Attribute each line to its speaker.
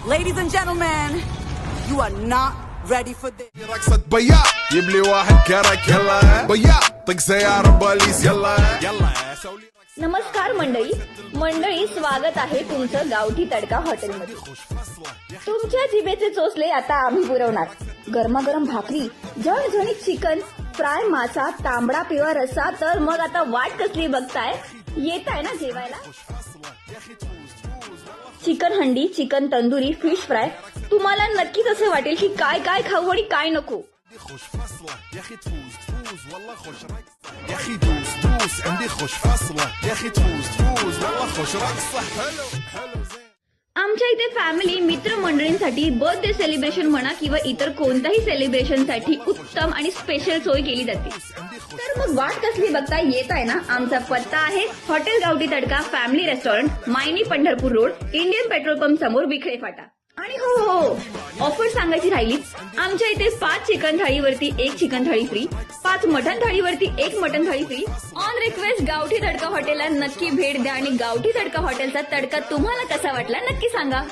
Speaker 1: Ladies and gentlemen, you are not ready for this.
Speaker 2: رقصة بياع يبلي واحد كرك يلا بياع طق سيارة بوليس يلا يلا سولي
Speaker 3: नमस्कार मंडळी स्वागत आहे तुमचं गावठी तडका हॉटेलमध्ये. तुमच्या जिभेचे चोचले आता आम्ही पुरवणार. गरमागरम भाकरी, झणझणीत चिकन फ्राय, मासा, तांबडा पिवळा रस्सा. तर मग आता वाट कसली बघताय, येत आहे ना जेवायला. चिकन हंडी, चिकन तंदुरी, फिश फ्राय. तुम्हाला नक्कीच असे वाटेल की काय काय खाऊ आणि काय नको.
Speaker 2: خوش فصلة يا اخي تفوز تفوز والله خوش رقصة يا اخي دوس دوس عندي خوش فصلة يا اخي تفوز تفوز والله خوش رقصة حلو حلو زين.
Speaker 3: आमच्या इथे फॅमिली मित्रमंडळींसाठी बर्थडे सेलिब्रेशन म्हणा किंवा इतर कोणत्याही सेलिब्रेशन साठी उत्तम आणि स्पेशल सोय केली जाते. तर मग वाट कसली बघता, येत आहे ना. आमचा पत्ता आहे हॉटेल गावठी तडका family restaurant, Mayani Pandharpur road, Indian petrol pump समोर, विखळे फाटा. आणि हो ऑफर सांगायची राहिलीच. आमच्या इथे 5 चिकन थाळीवरती 1 चिकन थाळी फ्री, 5 मटन थाळीवरती 1 मटन थाळी फ्री. ऑन रिक्वेस्ट गावठी तडका हॉटेलला नक्की भेट द्या आणि गावठी तडका हॉटेलचा तडका तुम्हाला कसा वाटला नक्की सांगा.